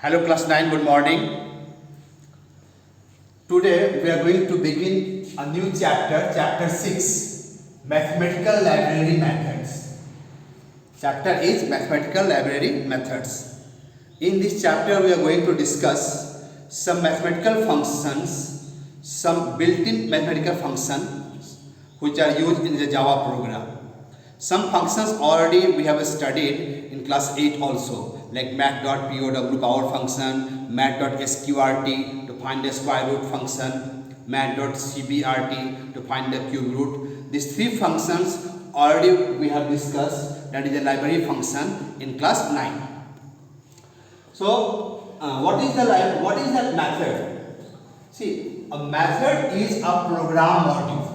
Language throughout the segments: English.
Hello class 9, good morning. Today we are going to begin a new chapter, chapter 6, Mathematical Library Methods. Chapter is Mathematical Library Methods. In this chapter we are going to discuss some mathematical functions, some built-in mathematical functions which are used in the Java program. Some functions already we have studied in class 8 also, like math.pow power function, math.sqrt to find the square root function, math.cbrt to find the cube root. These three functions already we have discussed, that is the library function in class 9. So what is the method? See, a method is a program module.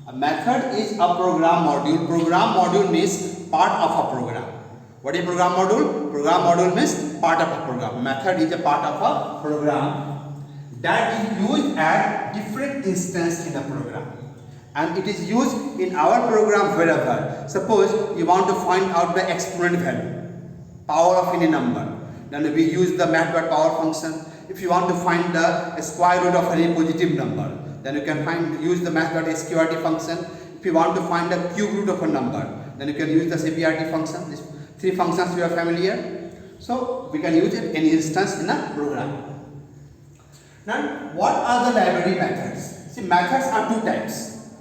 A method is a program module. Program module means part of a program. What is program module? Program module means part of a program. Method is a part of a program that is used at different instances in the program. And it is used in our program wherever. Suppose you want to find out the exponent value, power of any number. Then we use the math.power function. If you want to find the square root of any positive number, then you can use the math.sqrt function. If you want to find the cube root of a number, then you can use the cbrt function. These three functions you are familiar. So we can use it any instance in a program. Now, what are the library methods? See, methods are two types.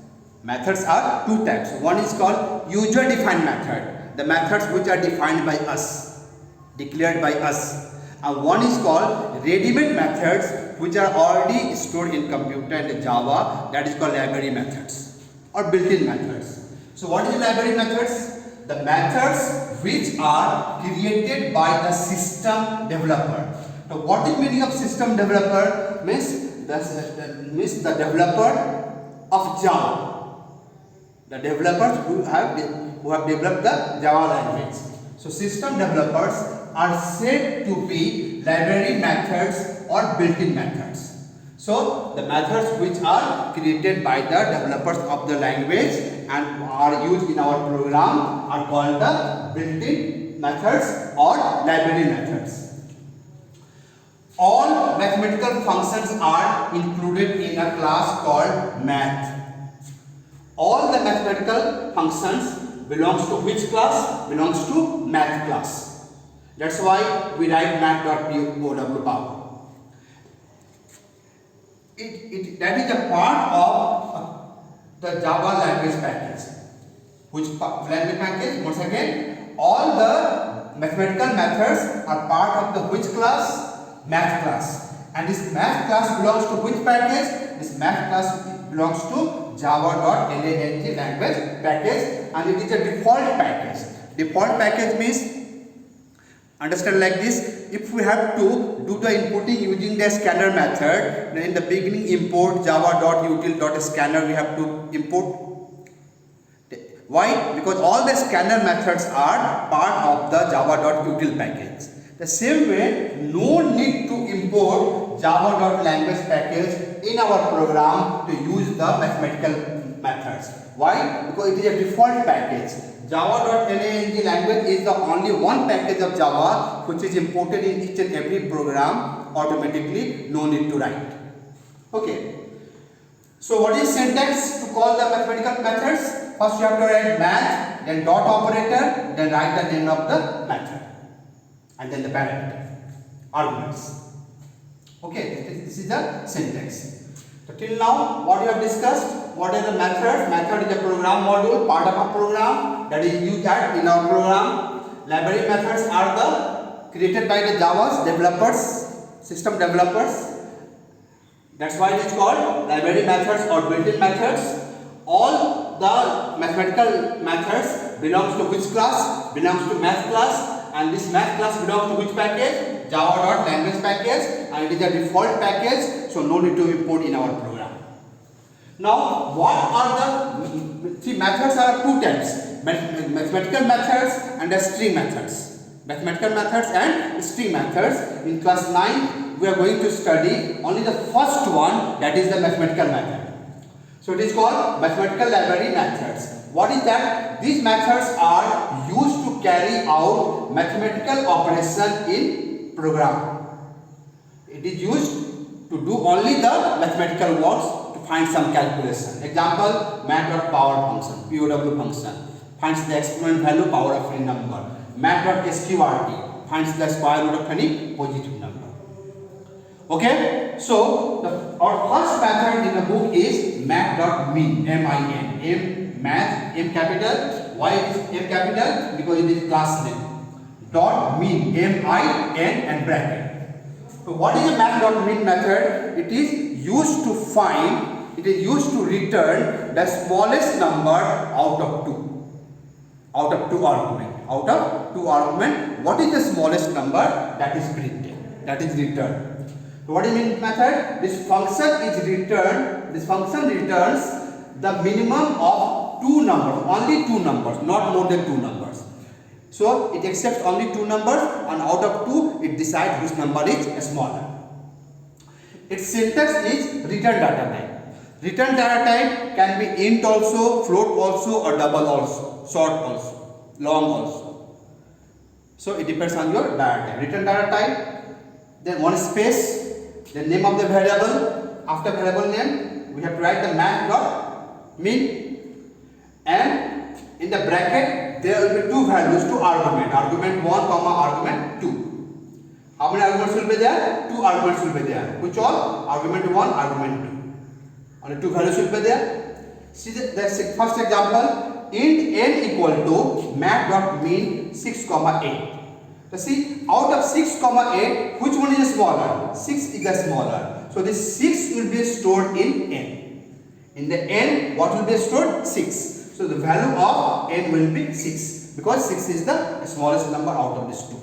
Methods are two types. One is called user-defined method, the methods which are defined by us, declared by us. And one is called ready-made methods which are already stored in computer and Java, that is called library methods or built-in methods. So what is the library methods? The methods which are created by the system developer. So what is meaning of system developer? Means the developer of Java. The developers who have developed the Java language. So system developers are said to be library methods or built-in methods. So the methods which are created by the developers of the language and are used in our program are called the built-in methods or library methods. All mathematical functions are included in a class called math. All the mathematical functions belongs to which class? Belongs to math class. That's why we write math.pow power. That is a part of the Java language package. Which language package? Once again, all the mathematical methods are part of the which class? Math class. And this math class belongs to which package? This math class belongs to java.lang language package, and it is a default package. Default package means, understand like this, if we have to do the inputting using the scanner method, then in the beginning import java.util.scanner we have to import. Why? Because all the scanner methods are part of the java.util package. The same way, no need to import java.language package in our program to use the mathematical methods. Why? Because it is a default package. Java.lang language is the only one package of Java which is imported in each and every program automatically, no need to write. Okay. So what is syntax to call the mathematical methods? First you have to write math, then dot operator, then write the name of the method, and then the parameter, arguments. Okay, this is the syntax. So till now, what we have discussed, what are the methods? Method is a program module, part of a program that is used in our program. Library methods are the created by the Java's developers, system developers. That's why it is called library methods or built-in methods. All the mathematical methods belongs to which class? Belongs to math class. And this math class belongs to which package? Java.language package, and it is a default package, so no need to import in our program. Now, what are the methods are two types: mathematical methods and the string methods. Mathematical methods and string methods. In class 9, we are going to study only the first one, that is the mathematical method. So it is called mathematical library methods. What is that? These methods are used to carry out mathematical operation in program. It is used to do only the mathematical works to find some calculation. Example, math.power function, POW function, finds the exponent value power of any number. Math.sqrt finds the square root of any positive number. Okay, so our first method in the book is math.min, M-I-N, math, M capital. Why it is M capital? Because it is class name. Dot min, M-I-N and bracket. So what is a math.min method? It is used to find, it is used to return the smallest number out of two. Out of two argument. Out of two argument, what is the smallest number that is printed? That is returned. So what is min method? This function is returned. This function returns the minimum of two numbers, only two numbers, not more than two numbers. So it accepts only two numbers, and out of two it decides which number is smaller. Its syntax is return data type. Return data type can be int also, float also, or double also, short also, long also. So it depends on your data type. Return data type, then one space, the name of the variable. After variable name, we have to write the math.min, and in the bracket there will be two values, two argument 1 comma argument 2. How many arguments will be there? Two arguments will be there. Which all? Argument 1, argument 2. Only two values will be there. See the first example, int n equal to math.min 6 comma 8. So see, out of 6 comma 8, which one is smaller? 6 is the smaller. So this 6 will be stored in n. In the n, what will be stored? 6. So the value of n will be 6, because 6 is the smallest number out of these two.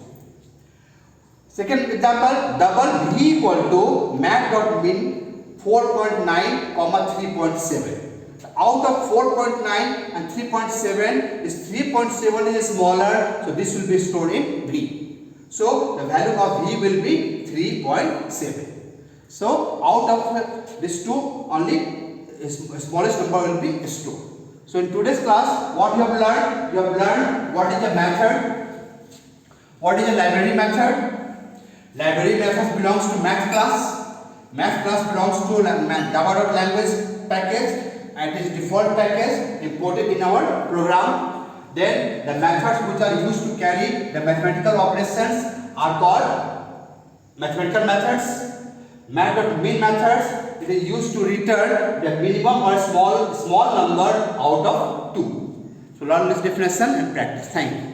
Second example, double v equal to math.min 4.9 comma 3.7. Out of 4.9 and 3.7 is 3.7 is smaller, so this will be stored in v. So the value of v will be 3.7. So out of these two, only smallest number will be stored. So in today's class, what you have learned? You have learned what is a method, what is a library method. Library method belongs to math class. Math class belongs to Java.language package, and it is default package imported in our program. Then the methods which are used to carry the mathematical operations are called mathematical methods. Math.min methods, it is used to return the minimum or small number out of 2. So learn this definition and practice. Thank you.